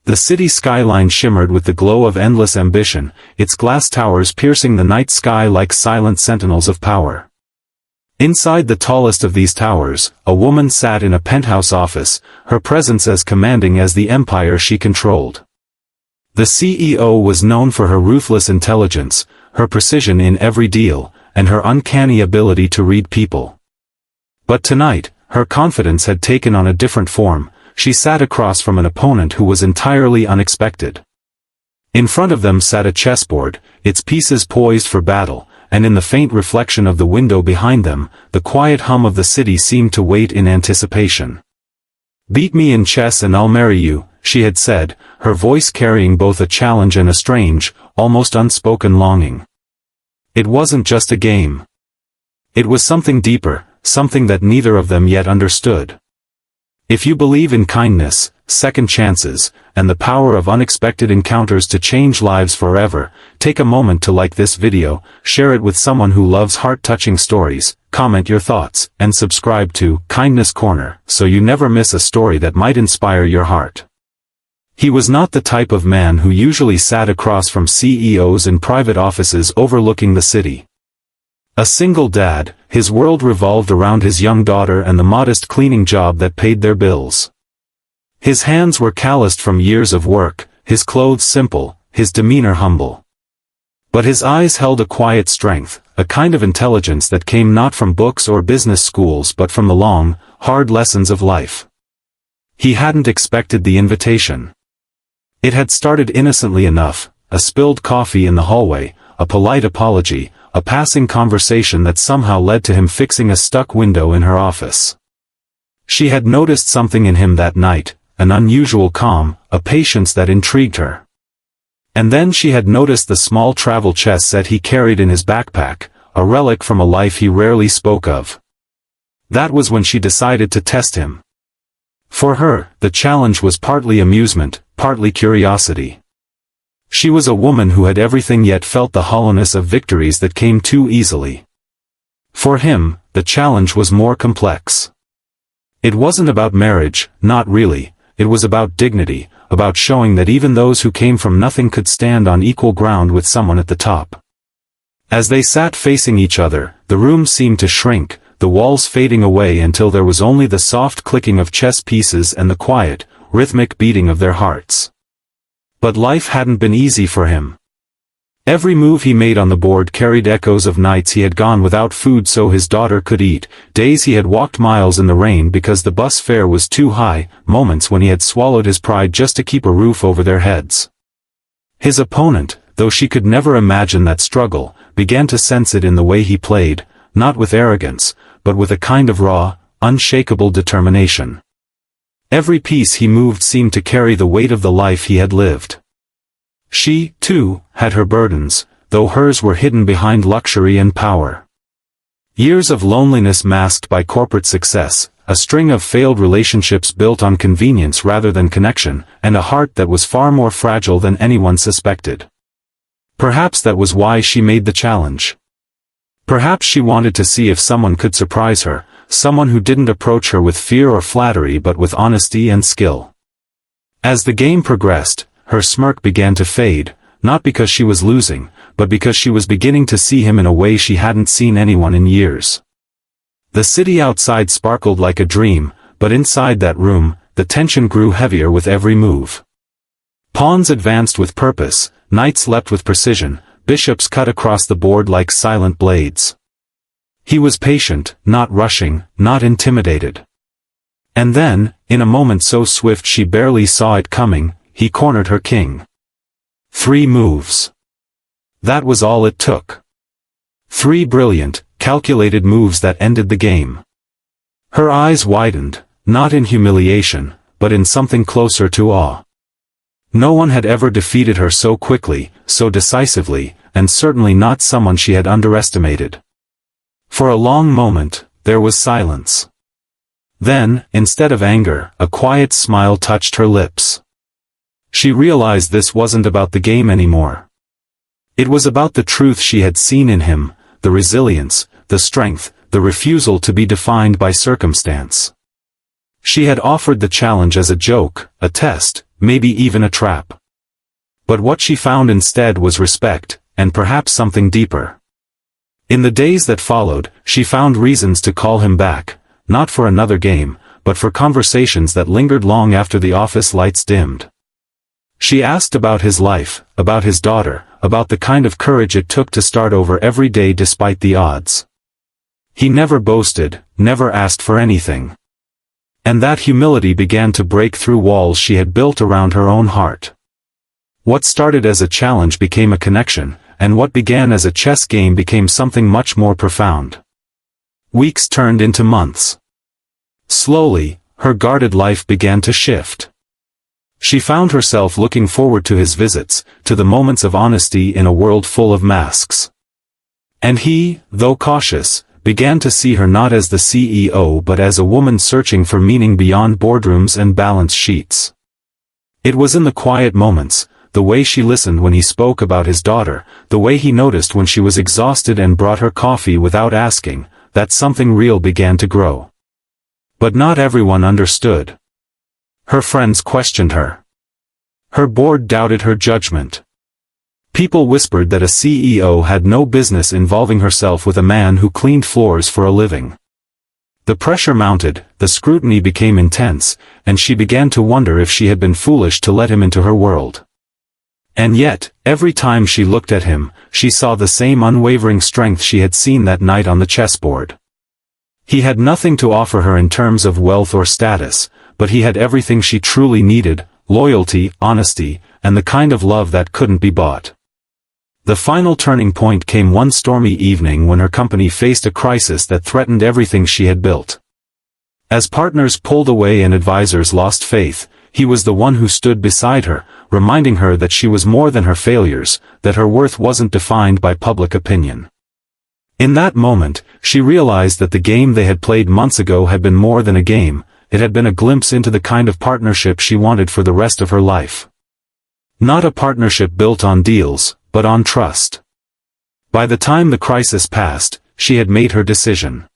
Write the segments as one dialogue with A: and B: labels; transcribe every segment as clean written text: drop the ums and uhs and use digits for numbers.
A: The city skyline shimmered with the glow of endless ambition, its glass towers piercing the night sky like silent sentinels of power. Inside the tallest of these towers, a woman sat in a penthouse office, her presence as commanding as the empire she controlled. The CEO was known for her ruthless intelligence, her precision in every deal, and her uncanny ability to read people. But tonight, her confidence had taken on a different form. She sat across from an opponent who was entirely unexpected. In front of them sat a chessboard, its pieces poised for battle, and in the faint reflection of the window behind them, the quiet hum of the city seemed to wait in anticipation. "Beat me in chess and I'll marry you," she had said, her voice carrying both a challenge and a strange, almost unspoken longing. It wasn't just a game. It was something deeper, something that neither of them yet understood. If you believe in kindness, second chances, and the power of unexpected encounters to change lives forever, take a moment to like this video, share it with someone who loves heart-touching stories, comment your thoughts, and subscribe to Kindness Corner so you never miss a story that might inspire your heart. He was not the type of man who usually sat across from CEOs in private offices overlooking the city. A single dad, his world revolved around his young daughter and the modest cleaning job that paid their bills. His hands were calloused from years of work, his clothes simple, his demeanor humble. But his eyes held a quiet strength, a kind of intelligence that came not from books or business schools but from the long, hard lessons of life. He hadn't expected the invitation. It had started innocently enough, a spilled coffee in the hallway, a polite apology, a passing conversation that somehow led to him fixing a stuck window in her office. She had noticed something in him that night, an unusual calm, a patience that intrigued her. And then she had noticed the small travel chess set he carried in his backpack, a relic from a life he rarely spoke of. That was when she decided to test him. For her, the challenge was partly amusement, partly curiosity. She was a woman who had everything yet felt the hollowness of victories that came too easily. For him, the challenge was more complex. It wasn't about marriage, not really, it was about dignity, about showing that even those who came from nothing could stand on equal ground with someone at the top. As they sat facing each other, the room seemed to shrink, the walls fading away until there was only the soft clicking of chess pieces and the quiet, rhythmic beating of their hearts. But life hadn't been easy for him. Every move he made on the board carried echoes of nights he had gone without food so his daughter could eat, days he had walked miles in the rain because the bus fare was too high, moments when he had swallowed his pride just to keep a roof over their heads. His opponent, though she could never imagine that struggle, began to sense it in the way he played, not with arrogance, but with a kind of raw, unshakable determination. Every piece he moved seemed to carry the weight of the life he had lived. She, too, had her burdens, though hers were hidden behind luxury and power. Years of loneliness masked by corporate success, a string of failed relationships built on convenience rather than connection, and a heart that was far more fragile than anyone suspected. Perhaps that was why she made the challenge. Perhaps she wanted to see if someone could surprise her, someone who didn't approach her with fear or flattery but with honesty and skill. As the game progressed, her smirk began to fade, not because she was losing, but because she was beginning to see him in a way she hadn't seen anyone in years. The city outside sparkled like a dream, but inside that room, the tension grew heavier with every move. Pawns advanced with purpose, knights leapt with precision, bishops cut across the board like silent blades. He was patient, not rushing, not intimidated. And then, in a moment so swift she barely saw it coming, he cornered her king. 3 moves. That was all it took. 3 brilliant, calculated moves that ended the game. Her eyes widened, not in humiliation, but in something closer to awe. No one had ever defeated her so quickly, so decisively, and certainly not someone she had underestimated. For a long moment, there was silence. Then, instead of anger, a quiet smile touched her lips. She realized this wasn't about the game anymore. It was about the truth she had seen in him, the resilience, the strength, the refusal to be defined by circumstance. She had offered the challenge as a joke, a test, maybe even a trap. But what she found instead was respect, and perhaps something deeper. In the days that followed, she found reasons to call him back, not for another game, but for conversations that lingered long after the office lights dimmed. She asked about his life, about his daughter, about the kind of courage it took to start over every day despite the odds. He never boasted, never asked for anything. And that humility began to break through walls she had built around her own heart. What started as a challenge became a connection, and what began as a chess game became something much more profound. Weeks turned into months. Slowly, her guarded life began to shift. She found herself looking forward to his visits, to the moments of honesty in a world full of masks. And he, though cautious, began to see her not as the CEO but as a woman searching for meaning beyond boardrooms and balance sheets. It was in the quiet moments, the way she listened when he spoke about his daughter, the way he noticed when she was exhausted and brought her coffee without asking, that something real began to grow. But not everyone understood. Her friends questioned her. Her board doubted her judgment. People whispered that a CEO had no business involving herself with a man who cleaned floors for a living. The pressure mounted, the scrutiny became intense, and she began to wonder if she had been foolish to let him into her world. And yet, every time she looked at him, she saw the same unwavering strength she had seen that night on the chessboard. He had nothing to offer her in terms of wealth or status, but he had everything she truly needed: loyalty, honesty, and the kind of love that couldn't be bought. The final turning point came one stormy evening when her company faced a crisis that threatened everything she had built. As partners pulled away and advisors lost faith, he was the one who stood beside her, reminding her that she was more than her failures, that her worth wasn't defined by public opinion. In that moment, she realized that the game they had played months ago had been more than a game. It had been a glimpse into the kind of partnership she wanted for the rest of her life. Not a partnership built on deals, but on trust. By the time the crisis passed, she had made her decision.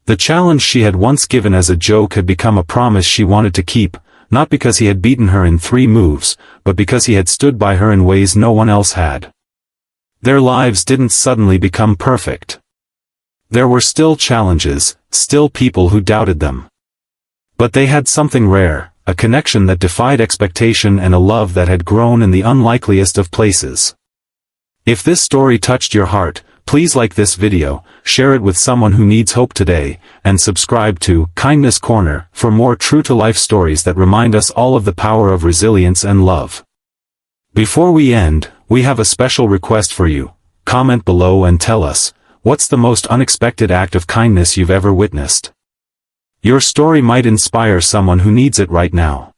A: The challenge she had once given as a joke had become a promise she wanted to keep, not because he had beaten her in 3 moves, but because he had stood by her in ways no one else had. Their lives didn't suddenly become perfect. There were still challenges, still people who doubted them. But they had something rare, a connection that defied expectation and a love that had grown in the unlikeliest of places. If this story touched your heart, please like this video, share it with someone who needs hope today, and subscribe to Kindness Corner for more true-to-life stories that remind us all of the power of resilience and love. Before we end, we have a special request for you. Comment below and tell us, what's the most unexpected act of kindness you've ever witnessed? Your story might inspire someone who needs it right now.